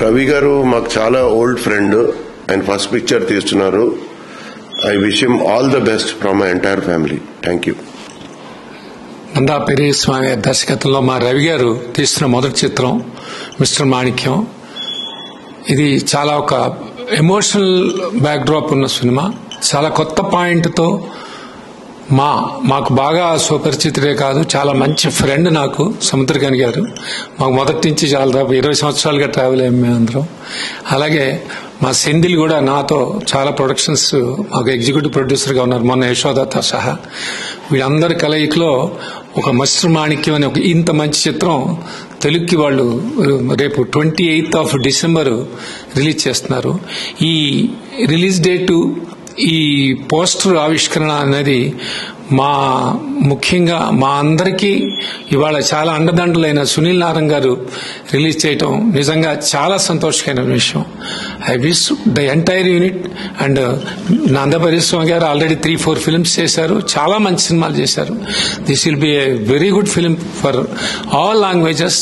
రవి గారు మాకు చాలా old friend. ఆయన ఫస్ట్ పిక్చర్ తీస్తున్నారు. I wish him all the best from my entire family. Thank you. Nanda Periyaswamy దర్శకత్వంలో మా రవి గారు తీస్తున్న మొదటి చిత్రం మిస్టర్ మాణిక్యం. ఇది చాలా ఒక ఎమోషనల్ బ్యాక్ డ్రాప్ ఉన్న సినిమా. చాలా కొత్త పాయింట్తో మాకు బాగా సుపరిచితుడే కాదు, చాలా మంచి ఫ్రెండ్ నాకు సముద్రకాని గారు. మాకు మొదటి నుంచి చాలా 20 సంవత్సరాలుగా ట్రావెల్ అయ్యాం మేమందరం. అలాగే మా సెంధిల్ కూడా నాతో చాలా ప్రొడక్షన్స్ మాకు ఎగ్జిక్యూటివ్ ప్రొడ్యూసర్గా ఉన్నారు, మొన్న యశోదతో సహా. వీళ్ళందరి కలయికలో ఒక మిస్టర్ మాణిక్యం అనే ఒక ఇంత మంచి చిత్రం తెలుగుకి వాళ్ళు రేపు 28th December రిలీజ్ చేస్తున్నారు. ఈ రిలీజ్ డేటు, ఈ పోస్టర్ ఆవిష్కరణ అనేది ముఖ్యంగా మా అందరికీ ఇవాళ చాలా అండదండలైన సునీల్ నారాయణ్ గారు రిలీజ్ చేయటం నిజంగా చాలా సంతోషకరమైన విషయం. I wish the entire unit and Nanda Periyaswamy garu already 3-4 films చేశారు, చాలా మంచి సినిమాలు చేశారు. This will be a very good film for all languages.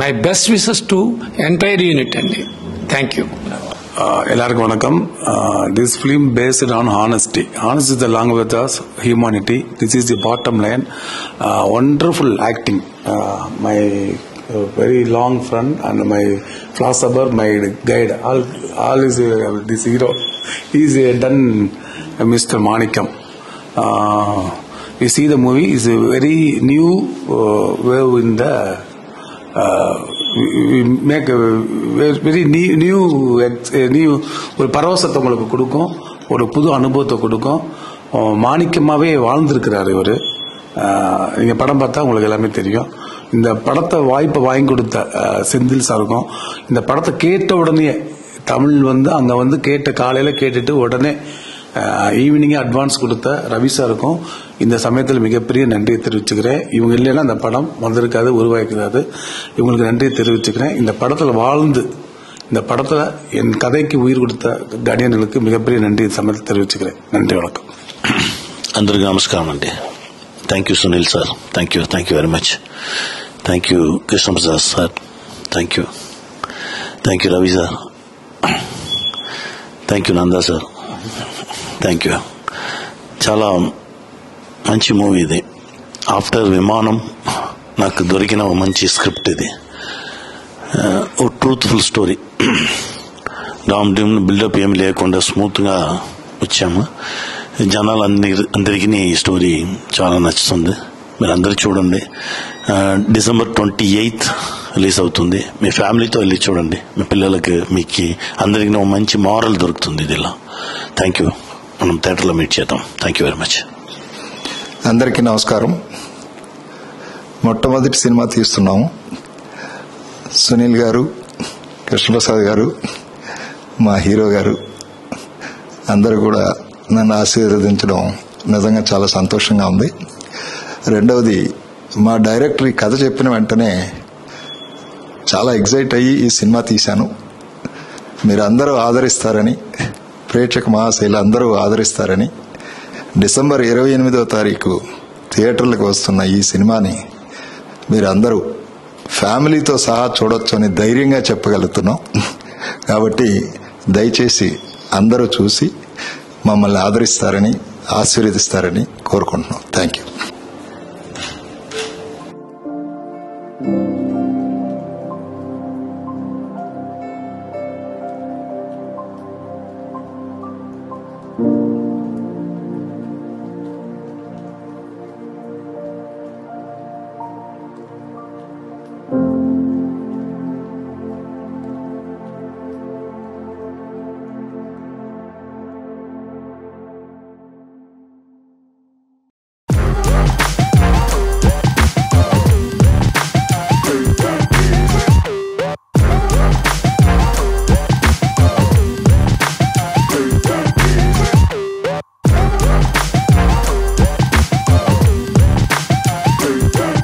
My best wishes to entire unit అండి. Thank you. எல்லாருக்கும் வணக்கம். This film based on honesty. Honesty is the language of humanity. This is the bottom line. Wonderful acting. My very long friend and my philosopher, my guide, all is this hero. He is done Mr. Manikam. You see the movie is a very new wave in the we make a very new ஒரு பரவசத்தை உங்களுக்கு கொடுக்கும், ஒரு புது அனுபவத்தை கொடுக்கும். மாணிக்கமாவே வாழ்ந்திருக்கிறார் இவர். நீங்க படம் பார்த்தா உங்களுக்கு எல்லாமே தெரியும். இந்த படத்தை வாய்ப்பை வாங்கி கொடுத்த செந்தில் சாருக்கும், இந்த படத்தை கேட்ட உடனே தமிழ் அங்க கேட்ட காலையில கேட்டுட்டு உடனே ஈவினிங் அட்வான்ஸ் கொடுத்த ரவி சாருக்கும் இந்த சமயத்தில் மிகப்பெரிய நன்றியை தெரிவிச்சுக்கிறேன். இவங்க இல்லைன்னா அந்த படம் வந்திருக்காது, உருவாக்கிறாது. இவங்களுக்கு நன்றியை தெரிவிச்சுக்கிறேன். இந்த படத்தில் வாழ்ந்து இந்த படத்தில் என் கதைக்கு உயிர் கொடுத்த கணியர்களுக்கு மிகப்பெரிய நன்றியை சமயத்தில் தெரிவிச்சுக்கிறேன். நன்றி, வணக்கம். అందరికీ నమస్కారం అండి. Thank you Sunil sir, thank you very much. Thank you Krishnaprasad sir, thank you Ravi sir, thank you Nanda sir, thank you. చాలా మంచి మూవీ ఇది. ఆఫ్టర్ విమానం నాకు దొరికిన ఒక మంచి స్క్రిప్ట్ ఇది. A truthful story. డామ్ డీమ్ బిల్డప్ ఏమి లేకుండా స్మూత్గా వచ్చాము. అందరికీ ఈ స్టోరీ చాలా నచ్చుతుంది. మీరు అందరూ చూడండి. December 28th రిలీజ్ అవుతుంది. మీ ఫ్యామిలీతో వెళ్ళి చూడండి. మీ పిల్లలకి, మీకు అందరికీ ఒక మంచి మారల్ దొరుకుతుంది ఇదిలా. Thank you. మనం థియేటర్లో మీట్ చేద్దాం. Thank you very much. అందరికీ నమస్కారం. మొట్టమొదటి సినిమా తీస్తున్నాము. సునీల్ గారు, కృష్ణప్రసాద్ గారు, మా హీరో గారు అందరూ కూడా నన్ను ఆశీర్వదించడం నిజంగా చాలా సంతోషంగా ఉంది. రెండవది, మా డైరెక్టర్ ఈ కథ చెప్పిన వెంటనే చాలా ఎగ్జైట్ అయ్యి ఈ సినిమా తీశాను. మీరు అందరూ ఆదరిస్తారని, ప్రేక్షక మహాశైలు అందరూ ఆదరిస్తారని, December 28వ థియేటర్లకు వస్తున్న ఈ సినిమాని మీరందరూ ఫ్యామిలీతో సహా చూడొచ్చు అని ధైర్యంగా చెప్పగలుగుతున్నాం. కాబట్టి దయచేసి అందరూ చూసి మమ్మల్ని ఆదరిస్తారని, ఆశీర్వదిస్తారని కోరుకుంటున్నాం. Thank you.